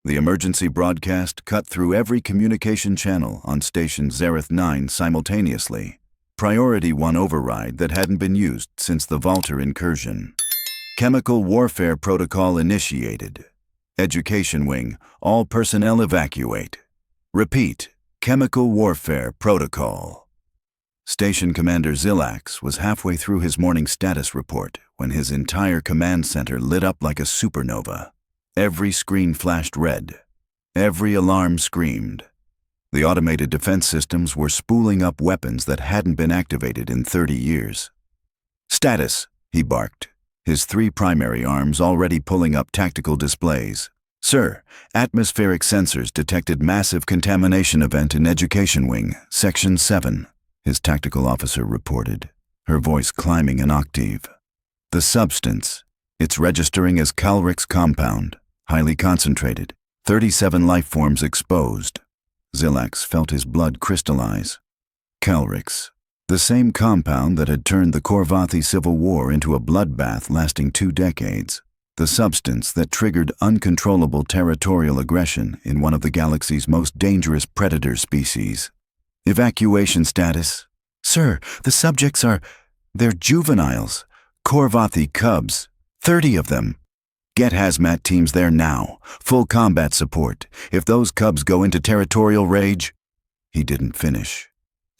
The emergency broadcast cut through every communication channel on Station Zareth 9 simultaneously. Priority 1 override that hadn't been used since the Valter incursion. Chemical warfare protocol initiated. Education wing, all personnel evacuate. Repeat, chemical warfare protocol. Station Commander Zilax was halfway through his morning status report when his entire command center lit up like a supernova. Every screen flashed red. Every alarm screamed. The automated defense systems were spooling up weapons that hadn't been activated in 30 years. Status, he barked, his 3 primary arms already pulling up tactical displays. Sir, atmospheric sensors detected massive contamination event in Education Wing, Section 7, his tactical officer reported, her voice climbing an octave. The substance, it's registering as Calrix compound, highly concentrated, 37 life forms exposed. Zilax felt his blood crystallize. Calrix, the same compound that had turned the Korvathi Civil War into a bloodbath lasting 2 decades. The substance that triggered uncontrollable territorial aggression in one of the galaxy's most dangerous predator species. Evacuation status. Sir, the subjects they're juveniles. Korvathi cubs. 30 of them. Get hazmat teams there now. Full combat support. If those cubs go into territorial rage... He didn't finish.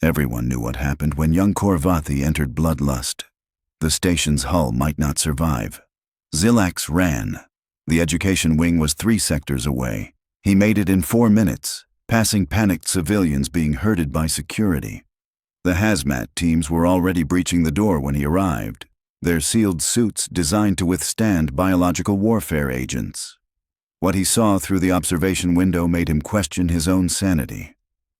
Everyone knew what happened when young Korvathi entered bloodlust. The station's hull might not survive. Zilax ran. The education wing was 3 sectors away. He made it in 4 minutes, passing panicked civilians being herded by security. The hazmat teams were already breaching the door when he arrived, their sealed suits designed to withstand biological warfare agents. What he saw through the observation window made him question his own sanity.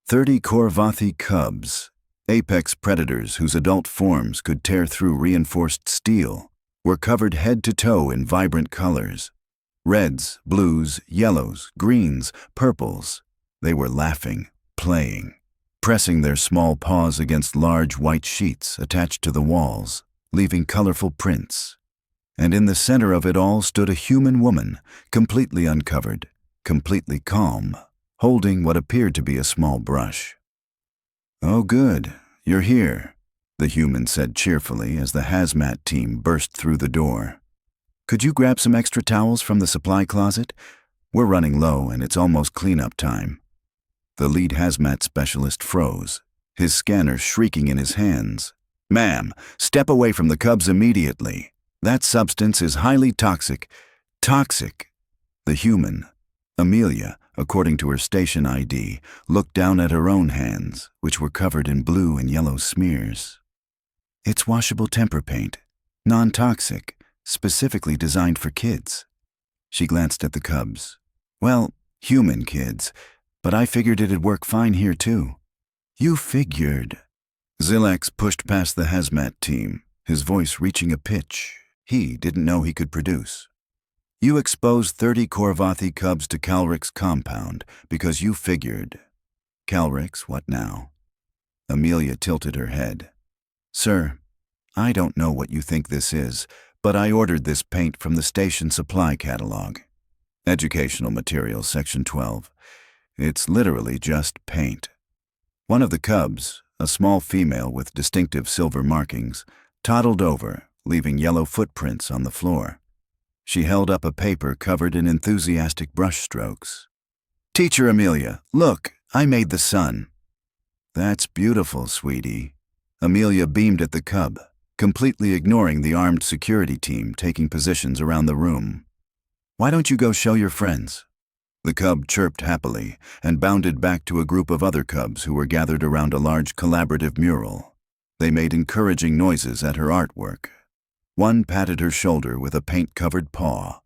30 Korvathi cubs, apex predators whose adult forms could tear through reinforced steel, were covered head to toe in vibrant colors. Reds, blues, yellows, greens, purples. They were laughing, playing, pressing their small paws against large white sheets attached to the walls, leaving colorful prints. And in the center of it all stood a human woman, completely uncovered, completely calm, holding what appeared to be a small brush. "Oh good, you're here," the human said cheerfully as the hazmat team burst through the door. "Could you grab some extra towels from the supply closet? We're running low and it's almost cleanup time." The lead hazmat specialist froze, his scanner shrieking in his hands. "Ma'am, step away from the cubs immediately. That substance is highly toxic." Toxic. The human, Amelia, according to her station ID, looked down at her own hands, which were covered in blue and yellow smears. "It's washable temper paint, non-toxic, specifically designed for kids." She glanced at the cubs. "Well, human kids, but I figured it'd work fine here too." "You figured." Zilax pushed past the hazmat team, his voice reaching a pitch he didn't know he could produce. "You exposed 30 Korvathi cubs to Calrix compound because you figured." "Calrix, what now?" Amelia tilted her head. "Sir, I don't know what you think this is, but I ordered this paint from the station supply catalog. Educational materials, Section 12. It's literally just paint." One of the cubs, a small female with distinctive silver markings, toddled over, leaving yellow footprints on the floor. She held up a paper covered in enthusiastic brushstrokes. "Teacher Amelia, look, I made the sun." "That's beautiful, sweetie." Amelia beamed at the cub, completely ignoring the armed security team taking positions around the room. "Why don't you go show your friends?" The cub chirped happily and bounded back to a group of other cubs who were gathered around a large collaborative mural. They made encouraging noises at her artwork. One patted her shoulder with a paint-covered paw.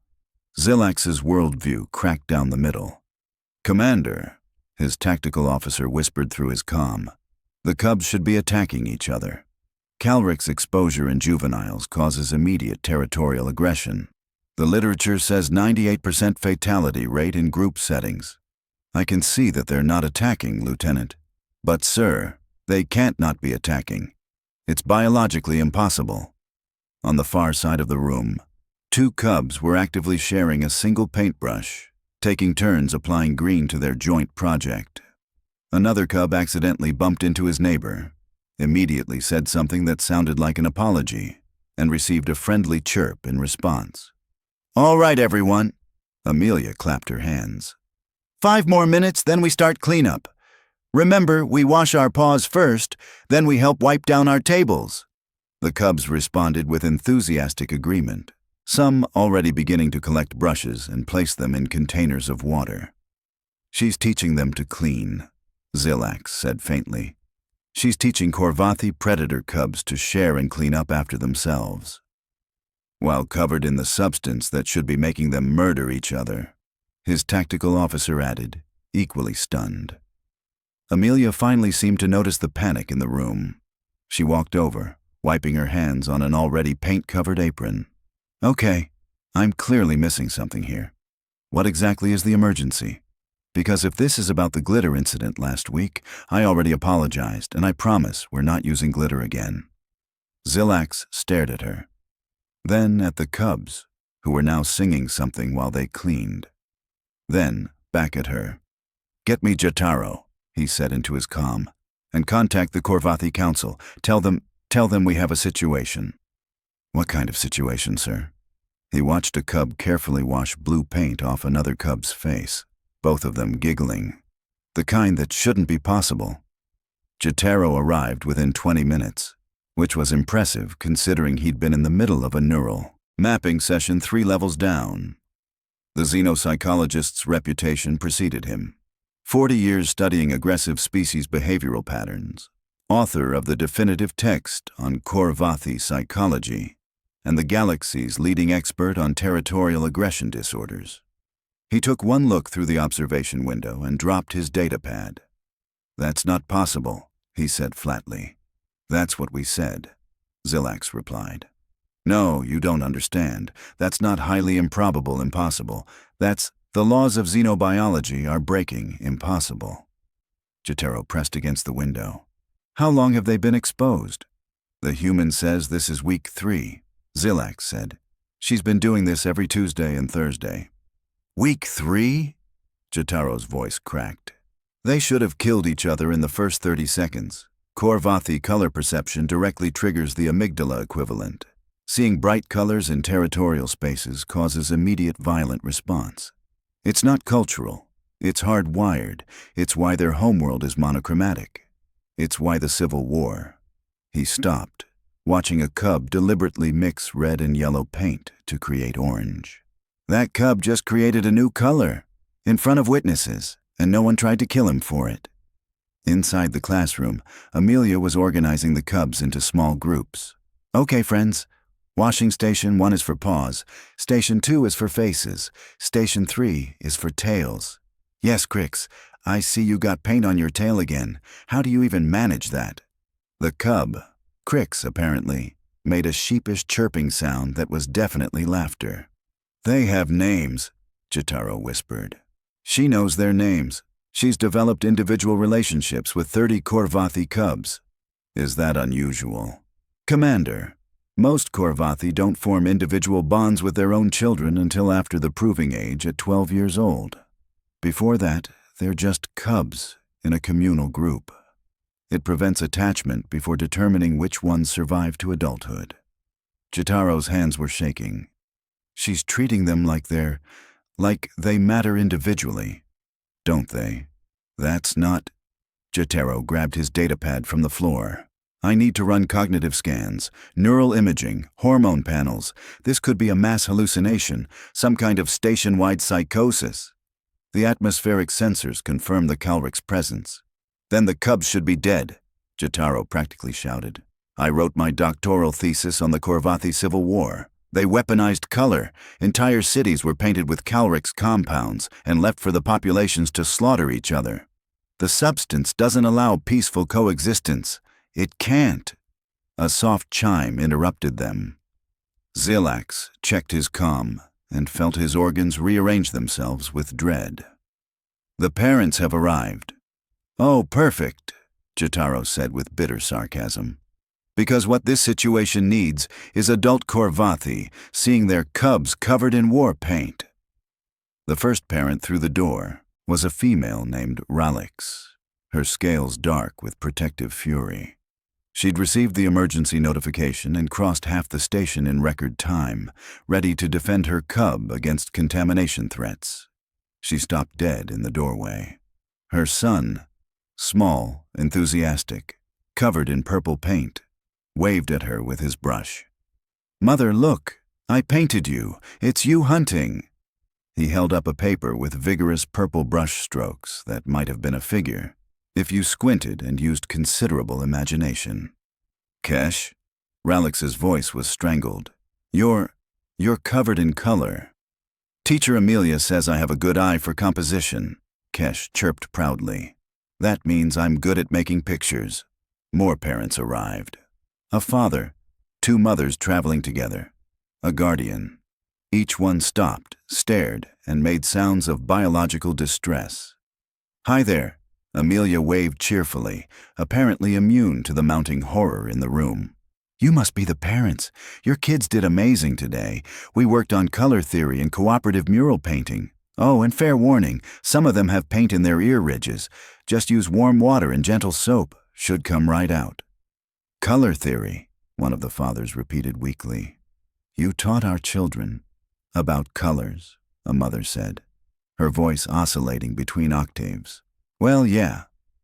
Zilax's worldview cracked down the middle. "Commander," his tactical officer whispered through his comm, "the cubs should be attacking each other. Calrix exposure in juveniles causes immediate territorial aggression. The literature says 98% fatality rate in group settings. I can see that they're not attacking, Lieutenant. But, sir, they can't not be attacking. It's biologically impossible." On the far side of the room, 2 cubs were actively sharing a single paintbrush, taking turns applying green to their joint project. Another cub accidentally bumped into his neighbor, immediately said something that sounded like an apology, and received a friendly chirp in response. "All right, everyone." Amelia clapped her hands. 5 more minutes, then we start cleanup. Remember, we wash our paws first, then we help wipe down our tables." The cubs responded with enthusiastic agreement, some already beginning to collect brushes and place them in containers of water. "She's teaching them to clean," Zilax said faintly. "She's teaching Corvathi predator cubs to share and clean up after themselves, while covered in the substance that should be making them murder each other," his tactical officer added, equally stunned. Amelia finally seemed to notice the panic in the room. She walked over, wiping her hands on an already paint-covered apron. "Okay, I'm clearly missing something here. What exactly is the emergency? Because if this is about the glitter incident last week, I already apologized, and I promise we're not using glitter again." Zilax stared at her, then at the cubs, who were now singing something while they cleaned. Then back at her. "Get me Jotaro," he said into his comm, "and contact the Corvathi Council. Tell them we have a situation." "What kind of situation, sir?" He watched a cub carefully wash blue paint off another cub's face, both of them giggling. The kind that shouldn't be possible. Jotaro arrived within 20 minutes, which was impressive considering he'd been in the middle of a neural mapping session 3 levels down. The xenopsychologist's reputation preceded him. 40 years studying aggressive species behavioral patterns, author of the definitive text on Corvathi psychology, and the galaxy's leading expert on territorial aggression disorders. He took one look through the observation window and dropped his datapad. "That's not possible," he said flatly. "That's what we said," Zilax replied. "No, you don't understand. That's not highly improbable impossible. That's the laws of xenobiology are breaking impossible." Jotaro pressed against the window. "How long have they been exposed?" "The human says this is week 3, Zilax said. "She's been doing this every Tuesday and Thursday." "Week 3? Jotaro's voice cracked. "They should have killed each other in the first 30 seconds. Corvathi color perception directly triggers the amygdala equivalent. Seeing bright colors in territorial spaces causes immediate violent response. It's not cultural. It's hardwired. It's why their homeworld is monochromatic. It's why the Civil War." He stopped, watching a cub deliberately mix red and yellow paint to create orange. "That cub just created a new color, in front of witnesses, and no one tried to kill him for it." Inside the classroom, Amelia was organizing the cubs into small groups. "Okay, friends. Washing station 1 is for paws, station 2 is for faces, station 3 is for tails. Yes, Crix, I see you got paint on your tail again. How do you even manage that?" The cub, Crix apparently, made a sheepish chirping sound that was definitely laughter. "They have names," Jotaro whispered. "She knows their names. She's developed individual relationships with 30 Corvathi cubs." "Is that unusual?" "Commander, most Corvathi don't form individual bonds with their own children until after the proving age at 12 years old. Before that, they're just cubs in a communal group. It prevents attachment before determining which ones survive to adulthood." Jotaro's hands were shaking. "She's treating them like they matter individually, don't they? That's not..." Jotaro grabbed his datapad from the floor. "I need to run cognitive scans, neural imaging, hormone panels. This could be a mass hallucination, some kind of station-wide psychosis. The atmospheric sensors confirm the Calric's presence." "Then the cubs should be dead," Jotaro practically shouted. "I wrote my doctoral thesis on the Corvathi Civil War. They weaponized color. Entire cities were painted with Calric's compounds and left for the populations to slaughter each other. The substance doesn't allow peaceful coexistence. It can't." A soft chime interrupted them. Zilax checked his comm and felt his organs rearrange themselves with dread. "The parents have arrived." "Oh, perfect," Jotaro said with bitter sarcasm. "Because what this situation needs is adult Corvathi seeing their cubs covered in war paint." The first parent through the door was a female named Ralix, her scales dark with protective fury. She'd received the emergency notification and crossed half the station in record time, ready to defend her cub against contamination threats. She stopped dead in the doorway. Her son, small, enthusiastic, covered in purple paint, waved at her with his brush. "Mother, look! I painted you! It's you hunting!" He held up a paper with vigorous purple brush strokes that might have been a figure, if you squinted and used considerable imagination. "Kesh?" Ralix's voice was strangled. You're covered in color." "Teacher Amelia says I have a good eye for composition," Kesh chirped proudly. "That means I'm good at making pictures." More parents arrived. A father, 2 mothers traveling together, a guardian. Each one stopped, stared, and made sounds of biological distress. "Hi there," Amelia waved cheerfully, apparently immune to the mounting horror in the room. "You must be the parents. Your kids did amazing today. We worked on color theory and cooperative mural painting. Oh, and fair warning, some of them have paint in their ear ridges. Just use warm water and gentle soap. Should come right out." "Color theory," one of the fathers repeated weakly. "You taught our children about colors," a mother said, her voice oscillating between octaves. "Well, yeah,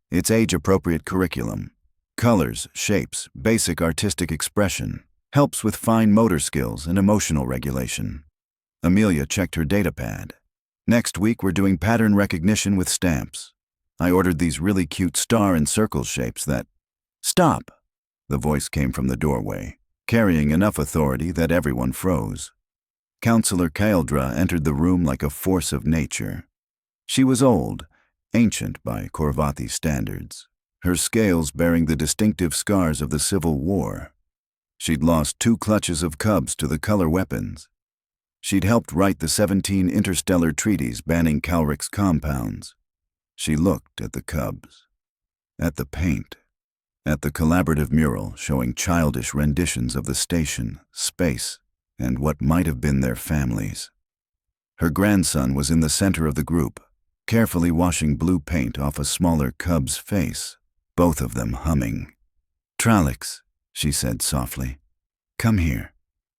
it's age-appropriate curriculum. Colors, shapes, basic artistic expression, helps with fine motor skills and emotional regulation." Amelia checked her datapad. "Next week we're doing pattern recognition with stamps. I ordered these really cute star and circle shapes that—" "Stop!" The voice came from the doorway, carrying enough authority that everyone froze. Counselor Kaeldra entered the room like a force of nature. She was old, ancient by Korvathi standards, her scales bearing the distinctive scars of the Civil War. She'd lost 2 clutches of cubs to the color weapons. She'd helped write the 17 interstellar treaties banning Calric's compounds. She looked at the cubs, at the paint, at the collaborative mural showing childish renditions of the station, space, and what might have been their families. Her grandson was in the center of the group, carefully washing blue paint off a smaller cub's face, both of them humming. "Tralix," she said softly. "Come here."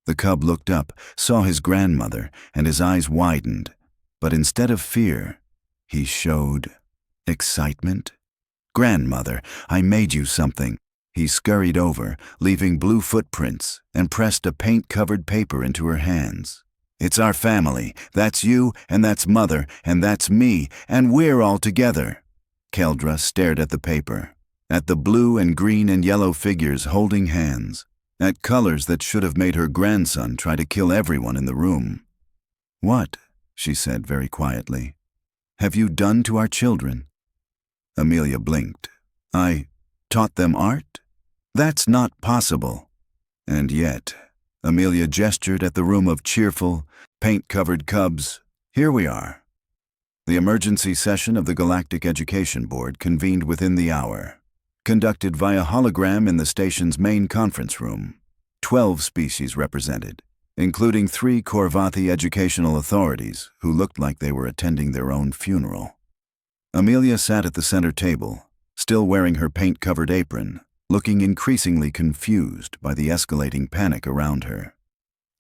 The cub looked up, saw his grandmother, and his eyes widened, but instead of fear, he showed excitement. "Grandmother, I made you something." He scurried over, leaving blue footprints, and pressed a paint-covered paper into her hands. "It's our family. That's you, and that's Mother, and that's me, and we're all together." Kaeldra stared at the paper, at the blue and green and yellow figures holding hands, at colors that should have made her grandson try to kill everyone in the room. "What," she said very quietly, "have you done to our children?" Amelia blinked. "I taught them art? That's not possible." And yet, Amelia gestured at the room of cheerful, paint-covered cubs. "Here we are." The emergency session of the Galactic Education Board convened within the hour, conducted via hologram in the station's main conference room. 12 species represented, including 3 Korvathi educational authorities who looked like they were attending their own funeral. Amelia sat at the center table, still wearing her paint-covered apron, looking increasingly confused by the escalating panic around her.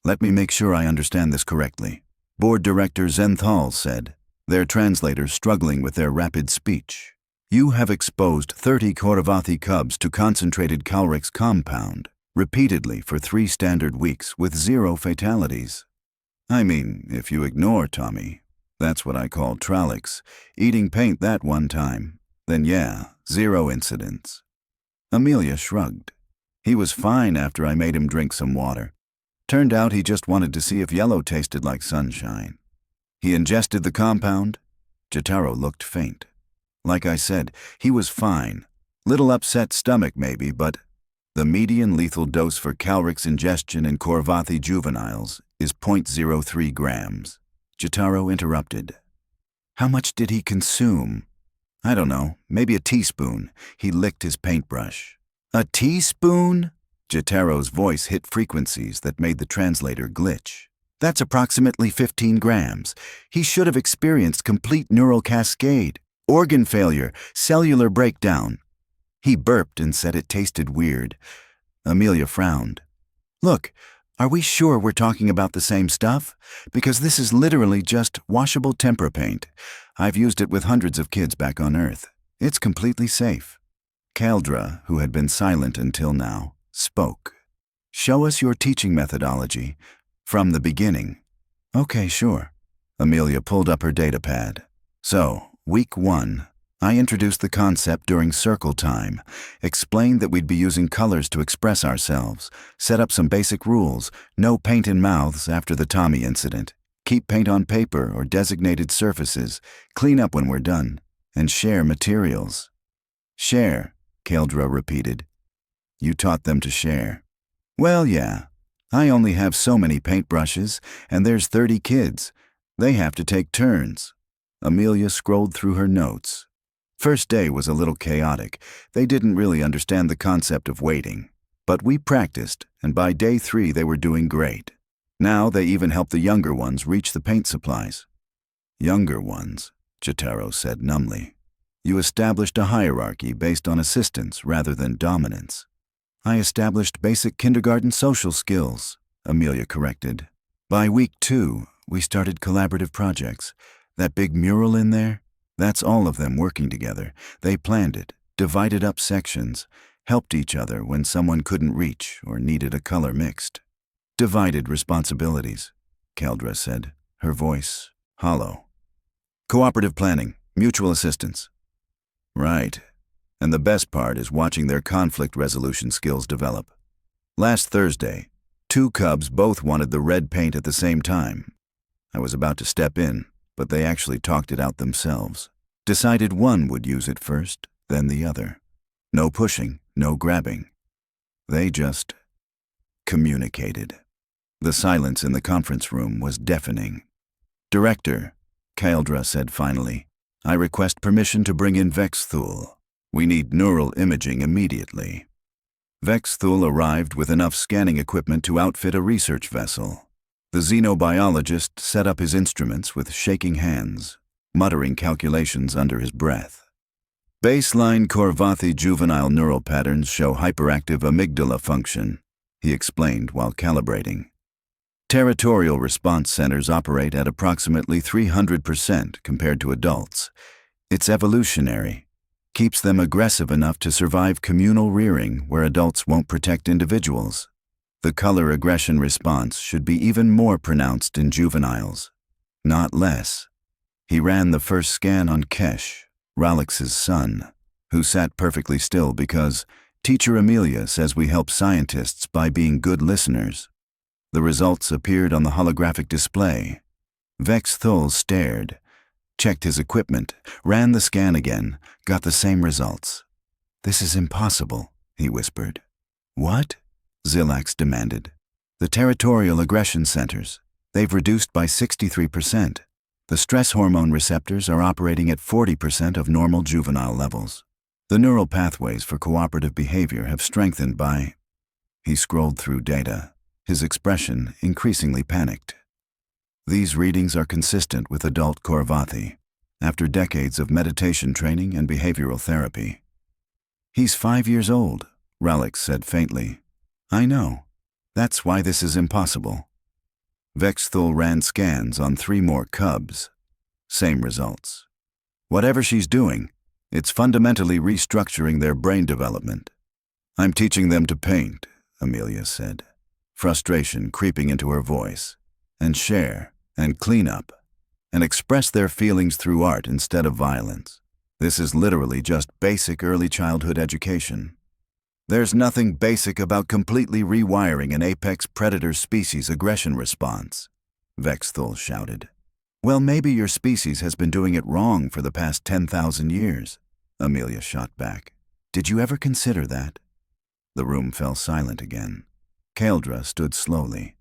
"Let me make sure I understand this correctly," Board Director Zenthal said, their translator struggling with their rapid speech. "You have exposed 30 Korvathi cubs to concentrated Calric's compound, repeatedly for 3 standard weeks with 0 fatalities. I mean, if you ignore Tommy, that's what I call Tralix, eating paint that one time, then yeah, 0 incidents." Amelia shrugged. "He was fine after I made him drink some water. Turned out he just wanted to see if yellow tasted like sunshine. He ingested the compound." Jotaro looked faint. "Like I said, he was fine. Little upset stomach maybe, but the median lethal dose for Calric's ingestion in Korvathi juveniles is 0.03 grams. Jotaro interrupted. "How much did he consume?" "I don't know, maybe a teaspoon." He licked his paintbrush. "A teaspoon?" Jotaro's voice hit frequencies that made the translator glitch. That's approximately 15 grams. He should have experienced complete neural cascade, organ failure, cellular breakdown. He burped and said it tasted weird. Amelia frowned. Look, are we sure we're talking about the same stuff? Because this is literally just washable tempera paint. I've used it with hundreds of kids back on Earth. It's completely safe. Caldra, who had been silent until now, spoke. Show us your teaching methodology. From the beginning. Okay, sure. Amelia pulled up her datapad. So, week 1, I introduced the concept during circle time, explained that we'd be using colors to express ourselves, set up some basic rules, no paint in mouths after the Tommy incident, keep paint on paper or designated surfaces, clean up when we're done, and share materials. Share, Caldra repeated. You taught them to share. Well, yeah. I only have so many paintbrushes, and there's 30 kids. They have to take turns. Amelia scrolled through her notes. First day was a little chaotic. They didn't really understand the concept of waiting. But we practiced, and by day 3 they were doing great. Now they even helped the younger ones reach the paint supplies. Younger ones, Jotaro said numbly. You established a hierarchy based on assistance rather than dominance. I established basic kindergarten social skills, Amelia corrected. By week 2, we started collaborative projects. That big mural in there, that's all of them working together. They planned it, divided up sections, helped each other when someone couldn't reach or needed a color mixed. Divided responsibilities, Caldra said, her voice hollow. Cooperative planning, mutual assistance. Right. And the best part is watching their conflict resolution skills develop. Last Thursday, 2 cubs both wanted the red paint at the same time. I was about to step in, but they actually talked it out themselves. Decided one would use it first, then the other. No pushing, no grabbing. They just communicated. The silence in the conference room was deafening. Director, Caldra said finally, I request permission to bring in Vexthul. We need neural imaging immediately. Vexthul arrived with enough scanning equipment to outfit a research vessel. The xenobiologist set up his instruments with shaking hands, muttering calculations under his breath. Baseline Korvathi juvenile neural patterns show hyperactive amygdala function, he explained while calibrating. Territorial response centers operate at approximately 300% compared to adults. It's evolutionary. Keeps them aggressive enough to survive communal rearing where adults won't protect individuals. The color aggression response should be even more pronounced in juveniles, not less. He ran the first scan on Kesh, Ralix's son, who sat perfectly still because Teacher Amelia says we help scientists by being good listeners. The results appeared on the holographic display. Vexthul stared, checked his equipment, ran the scan again, got the same results. This is impossible, he whispered. What? Zilax demanded. The territorial aggression centers. They've reduced by 63%. The stress hormone receptors are operating at 40% of normal juvenile levels. The neural pathways for cooperative behavior have strengthened by... He scrolled through data, his expression increasingly panicked. These readings are consistent with adult Korvathi, after decades of meditation training and behavioral therapy. He's 5 years old, Ralix said faintly. I know. That's why this is impossible. Vexthul ran scans on 3 more cubs. Same results. Whatever she's doing, it's fundamentally restructuring their brain development. I'm teaching them to paint, Amelia said, frustration creeping into her voice, and share, and clean up, and express their feelings through art instead of violence. This is literally just basic early childhood education. There's nothing basic about completely rewiring an apex predator species aggression response, Vexthul shouted. Well, maybe your species has been doing it wrong for the past 10,000 years, Amelia shot back. Did you ever consider that? The room fell silent again. Caldra stood slowly.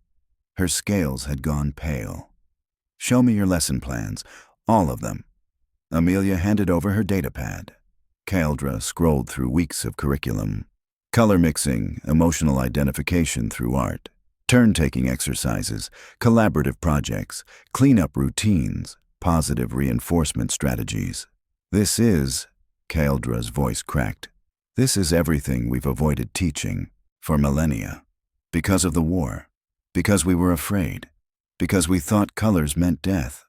Her scales had gone pale. Show me your lesson plans, all of them. Amelia handed over her datapad. Caldra scrolled through weeks of curriculum. Color mixing, emotional identification through art, Turn-taking exercises, collaborative projects, cleanup routines, positive reinforcement strategies. This is, Kaeldra's voice cracked, this is everything we've avoided teaching for millennia. Because of the war. Because we were afraid. Because we thought colors meant death.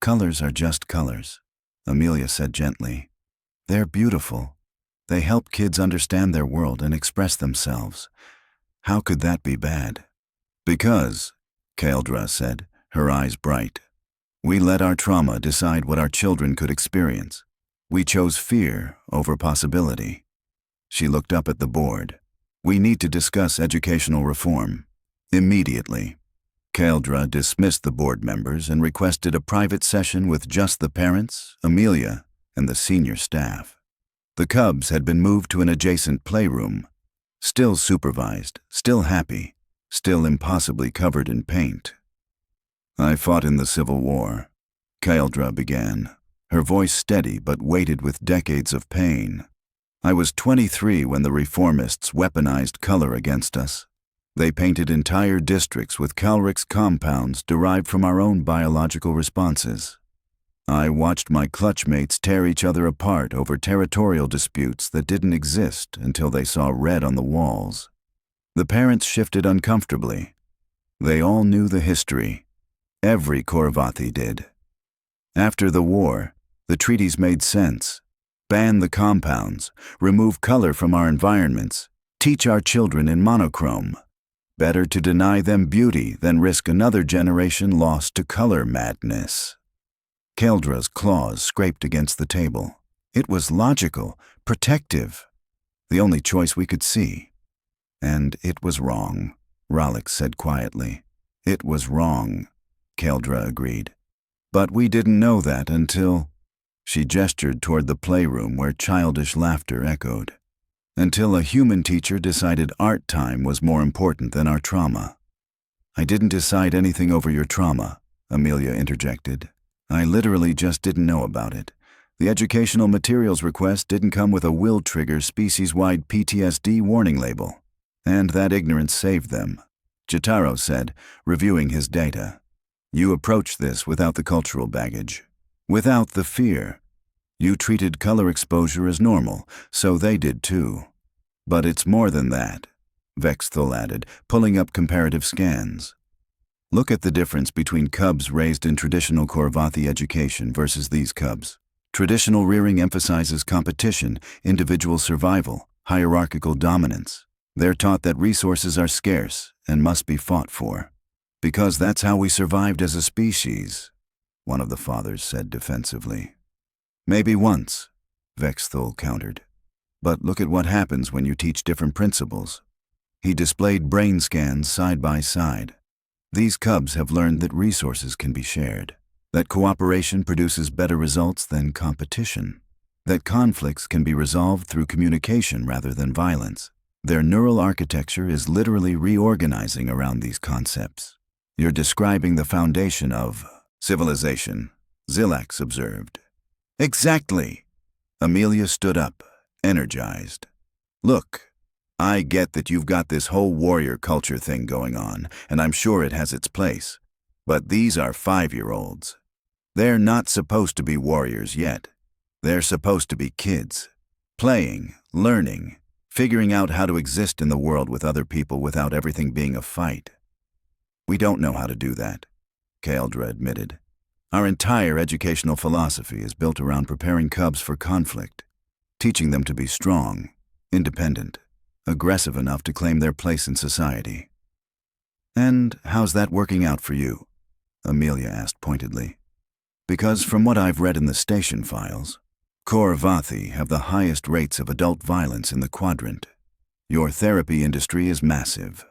Colors are just colors, Amelia said gently. They're beautiful. They help kids understand their world and express themselves. How could that be bad? Because, Kaeldra said, her eyes bright, we let our trauma decide what our children could experience. We chose fear over possibility. She looked up at the board. We need to discuss educational reform. Immediately. Kaeldra dismissed the board members and requested a private session with just the parents, Amelia, and the senior staff. The cubs had been moved to an adjacent playroom. Still supervised, still happy, still impossibly covered in paint. I fought in the Civil War, Kaeldra began, her voice steady but weighted with decades of pain. I was 23 when the reformists weaponized color against us. They painted entire districts with Calrix compounds derived from our own biological responses. I watched my clutchmates tear each other apart over territorial disputes that didn't exist until they saw red on the walls. The parents shifted uncomfortably. They all knew the history. Every Kauravathi did. After the war, the treaties made sense. Ban the compounds, remove color from our environments, teach our children in monochrome. Better to deny them beauty than risk another generation lost to color madness. Kaeldra's claws scraped against the table. It was logical, protective, the only choice we could see. And it was wrong, Ralix said quietly. It was wrong, Kaeldra agreed. But we didn't know that until... She gestured toward the playroom where childish laughter echoed. Until a human teacher decided art time was more important than our trauma. I didn't decide anything over your trauma, Amelia interjected. I literally just didn't know about it. The educational materials request didn't come with a will trigger species-wide PTSD warning label. And that ignorance saved them, Jitaro said, reviewing his data. You approached this without the cultural baggage. Without the fear. You treated color exposure as normal, so they did too. But it's more than that, Vexthul added, pulling up comparative scans. Look at the difference between cubs raised in traditional Kauravathi education versus these cubs. Traditional rearing emphasizes competition, individual survival, hierarchical dominance. They're taught that resources are scarce and must be fought for. Because that's how we survived as a species, one of the fathers said defensively. Maybe once, Vexthul countered. But look at what happens when you teach different principles. He displayed brain scans side by side. These cubs have learned that resources can be shared, that cooperation produces better results than competition, that conflicts can be resolved through communication rather than violence. Their neural architecture is literally reorganizing around these concepts. You're describing the foundation of civilization, Zilax observed. Exactly. Amelia stood up, energized. Look, I get that you've got this whole warrior culture thing going on, and I'm sure it has its place. But these are 5-year-olds. They're not supposed to be warriors yet. They're supposed to be kids. Playing, learning, figuring out how to exist in the world with other people without everything being a fight. We don't know how to do that, Kaeldra admitted. Our entire educational philosophy is built around preparing cubs for conflict, teaching them to be strong, independent, aggressive enough to claim their place in society. And how's that working out for you? Amelia asked pointedly. Because from what I've read in the station files, Kauravathi have the highest rates of adult violence in the quadrant. Your therapy industry is massive.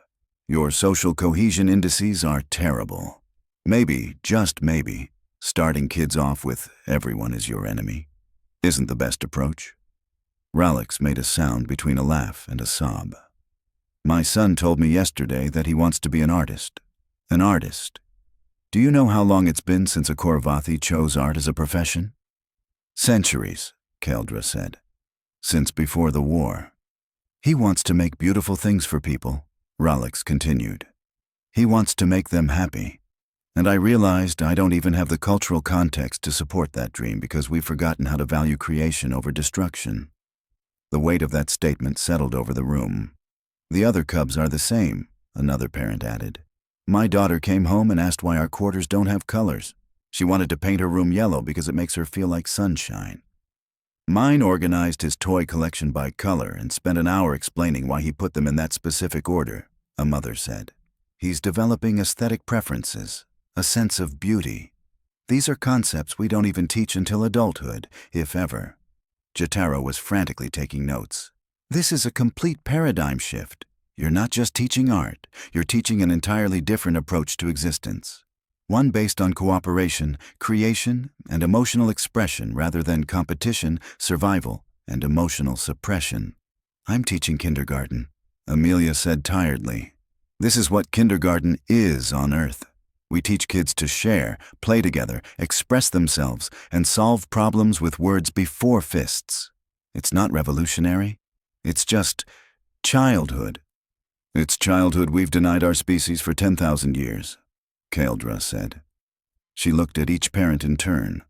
Your social cohesion indices are terrible. Maybe, just maybe, starting kids off with everyone is your enemy isn't the best approach. Ralix made a sound between a laugh and a sob. My son told me yesterday that he wants to be an artist. An artist. Do you know how long it's been since a Kauravathi chose art as a profession? Centuries, Kaeldra said. Since before the war. He wants to make beautiful things for people, Ralix continued. He wants to make them happy. And I realized I don't even have the cultural context to support that dream because we've forgotten how to value creation over destruction. The weight of that statement settled over the room. The other cubs are the same, another parent added. My daughter came home and asked why our quarters don't have colors. She wanted to paint her room yellow because it makes her feel like sunshine. Mine organized his toy collection by color and spent an hour explaining why he put them in that specific order, a mother said. He's developing aesthetic preferences, a sense of beauty. These are concepts we don't even teach until adulthood, if ever. Jotaro was frantically taking notes. This is a complete paradigm shift. You're not just teaching art, you're teaching an entirely different approach to existence. One based on cooperation, creation, and emotional expression rather than competition, survival, and emotional suppression. I'm teaching kindergarten, Amelia said tiredly. This is what kindergarten is on Earth. We teach kids to share, play together, express themselves, and solve problems with words before fists. It's not revolutionary. It's just childhood. It's childhood we've denied our species for 10,000 years, Kaeldra said. She looked at each parent in turn.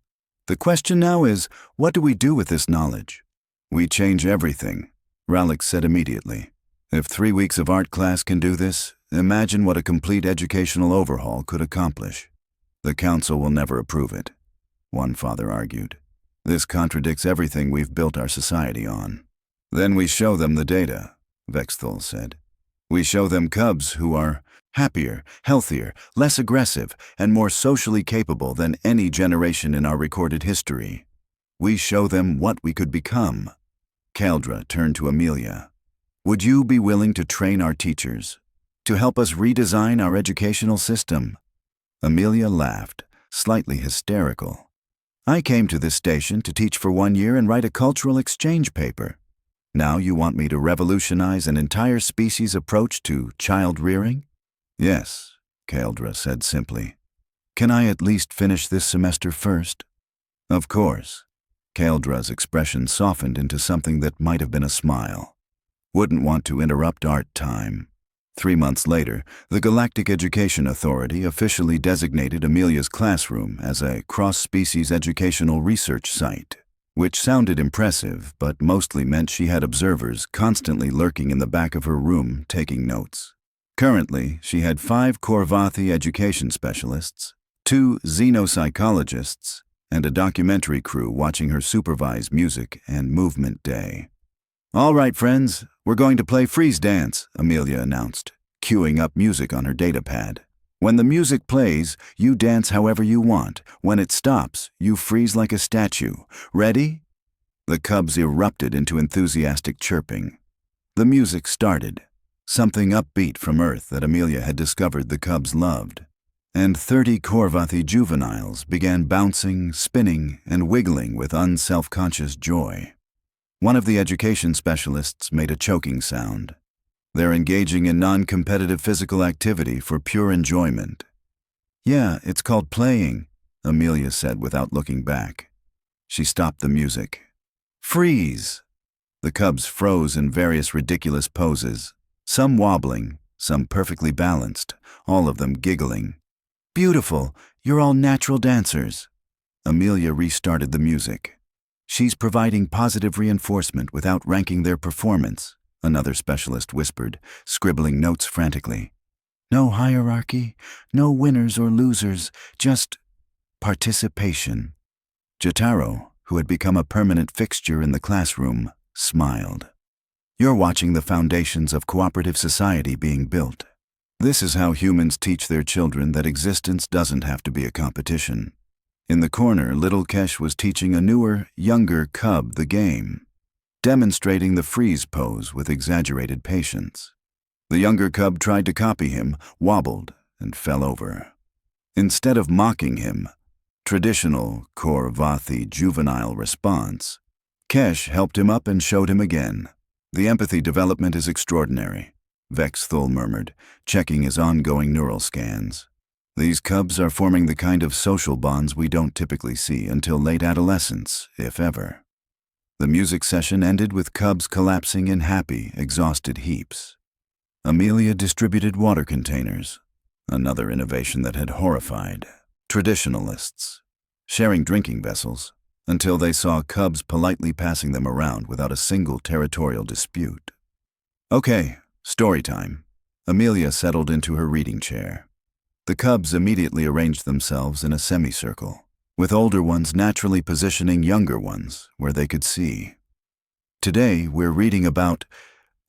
The question now is, what do we do with this knowledge? We change everything, Ralix said immediately. If 3 weeks of art class can do this, imagine what a complete educational overhaul could accomplish. The council will never approve it, one father argued. This contradicts everything we've built our society on. Then we show them the data, Vexthul said. We show them cubs who are happier, healthier, less aggressive, and more socially capable than any generation in our recorded history. We show them what we could become. Kaeldra turned to Amelia. Would you be willing to train our teachers, to help us redesign our educational system? Amelia laughed, slightly hysterical. I came to this station to teach for 1 year and write a cultural exchange paper. Now you want me to revolutionize an entire species' approach to child rearing? Yes, Kaeldra said simply. Can I at least finish this semester first? Of course. Kaeldra's expression softened into something that might have been a smile. Wouldn't want to interrupt art time. 3 months later, the Galactic Education Authority officially designated Amelia's classroom as a cross-species educational research site, which sounded impressive but mostly meant she had observers constantly lurking in the back of her room taking notes. Currently, she had 5 Korvathi education specialists, 2 xenopsychologists, and a documentary crew watching her supervise music and movement day. All right, friends, we're going to play freeze dance, Amelia announced, queuing up music on her datapad. When the music plays, you dance however you want. When it stops, you freeze like a statue. Ready? The cubs erupted into enthusiastic chirping. The music started, something upbeat from Earth that Amelia had discovered the cubs loved. And 30 Korvathi juveniles began bouncing, spinning, and wiggling with unself-conscious joy. One of the education specialists made a choking sound. They're engaging in non-competitive physical activity for pure enjoyment. Yeah, it's called playing, Amelia said without looking back. She stopped the music. Freeze! The cubs froze in various ridiculous poses, some wobbling, some perfectly balanced, all of them giggling. Beautiful, you're all natural dancers. Amelia restarted the music. She's providing positive reinforcement without ranking their performance, another specialist whispered, scribbling notes frantically. No hierarchy, no winners or losers, just participation. Jotaro, who had become a permanent fixture in the classroom, smiled. You're watching the foundations of cooperative society being built. This is how humans teach their children that existence doesn't have to be a competition. In the corner, little Kesh was teaching a newer, younger cub the game, demonstrating the freeze pose with exaggerated patience. The younger cub tried to copy him, wobbled, and fell over. Instead of mocking him, traditional Korvathi juvenile response, Kesh helped him up and showed him again. The empathy development is extraordinary, Vexthul murmured, checking his ongoing neural scans. These cubs are forming the kind of social bonds we don't typically see until late adolescence, if ever. The music session ended with cubs collapsing in happy, exhausted heaps. Amelia distributed water containers. Another innovation that had horrified traditionalists, sharing drinking vessels, until they saw cubs politely passing them around without a single territorial dispute. Okay, story time. Amelia settled into her reading chair. The cubs immediately arranged themselves in a semicircle, with older ones naturally positioning younger ones where they could see. Today, we're reading about...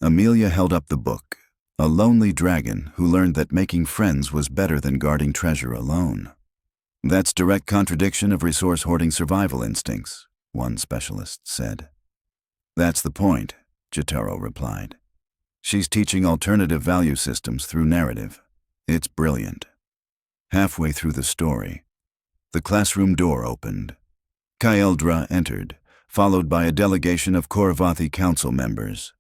Amelia held up the book, a lonely dragon who learned that making friends was better than guarding treasure alone. That's direct contradiction of resource-hoarding survival instincts, one specialist said. That's the point, Jotaro replied. She's teaching alternative value systems through narrative. It's brilliant. Halfway through the story, the classroom door opened. Kaeldra entered, followed by a delegation of Korvathi council members.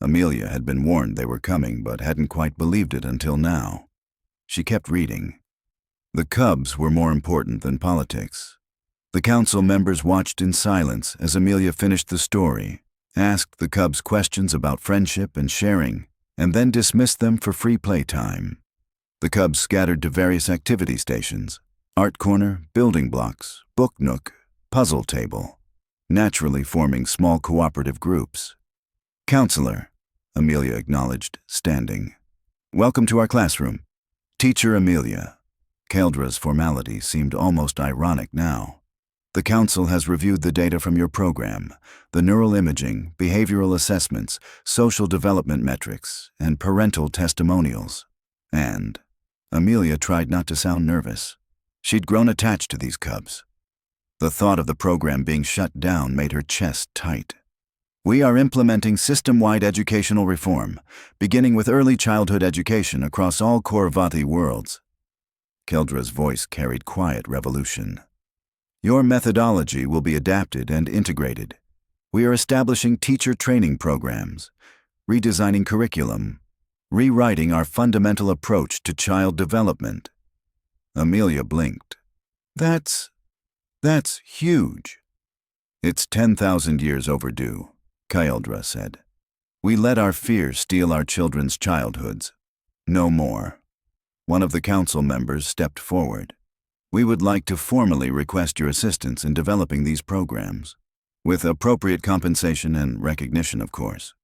Amelia had been warned they were coming, but hadn't quite believed it until now. She kept reading. The cubs were more important than politics. The council members watched in silence as Amelia finished the story, asked the cubs questions about friendship and sharing, and then dismissed them for free playtime. The cubs scattered to various activity stations: art corner, building blocks, book nook, puzzle table, naturally forming small cooperative groups. Counselor, Amelia acknowledged, standing. Welcome to our classroom. Teacher Amelia. Kaeldra's formality seemed almost ironic now. The council has reviewed the data from your program, the neural imaging, behavioral assessments, social development metrics, and parental testimonials. And Amelia tried not to sound nervous. She'd grown attached to these cubs. The thought of the program being shut down made her chest tight. We are implementing system-wide educational reform, beginning with early childhood education across all Korvathi worlds. Kaeldra's voice carried quiet revolution. Your methodology will be adapted and integrated. We are establishing teacher training programs, redesigning curriculum, rewriting our fundamental approach to child development. Amelia blinked. That's huge. It's 10,000 years overdue, Kaeldra said. We let our fear steal our children's childhoods. No more. One of the council members stepped forward. We would like to formally request your assistance in developing these programs, with appropriate compensation and recognition, of course.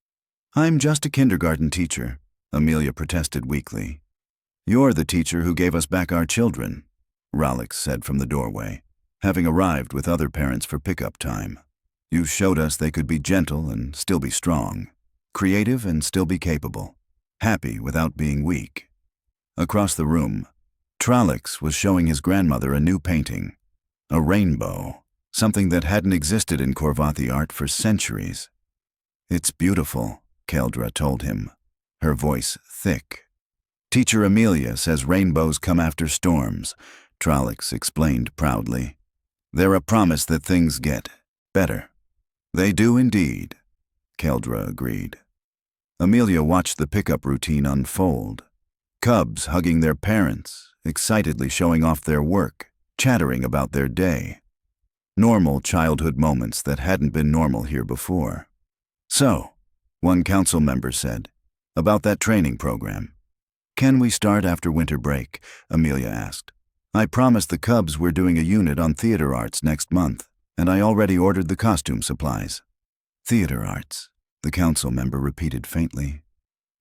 I'm just a kindergarten teacher, Amelia protested weakly. You're the teacher who gave us back our children, Ralix said from the doorway, having arrived with other parents for pickup time. You showed us they could be gentle and still be strong, creative and still be capable, happy without being weak. Across the room, Tralix was showing his grandmother a new painting, a rainbow, something that hadn't existed in Korvathi art for centuries. It's beautiful, Kaeldra told him, her voice thick. Teacher Amelia says rainbows come after storms, Tralix explained proudly. They're a promise that things get better. They do indeed, Kaeldra agreed. Amelia watched the pickup routine unfold. Cubs hugging their parents, excitedly showing off their work, chattering about their day. Normal childhood moments that hadn't been normal here before. So, one council member said, about that training program. Can we start after winter break? Amelia asked. I promised the cubs we're doing a unit on theater arts next month, and I already ordered the costume supplies. Theater arts, the council member repeated faintly.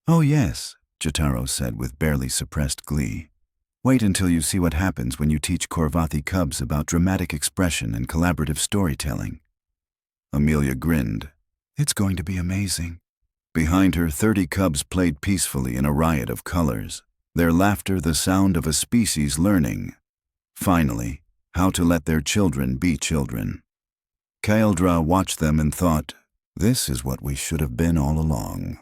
Oh yes, Jotaro said with barely suppressed glee. Wait until you see what happens when you teach Korvathi cubs about dramatic expression and collaborative storytelling. Amelia grinned. It's going to be amazing. Behind her, 30 cubs played peacefully in a riot of colors, their laughter the sound of a species learning, finally, how to let their children be children. Kaeldra watched them and thought, this is what we should have been all along.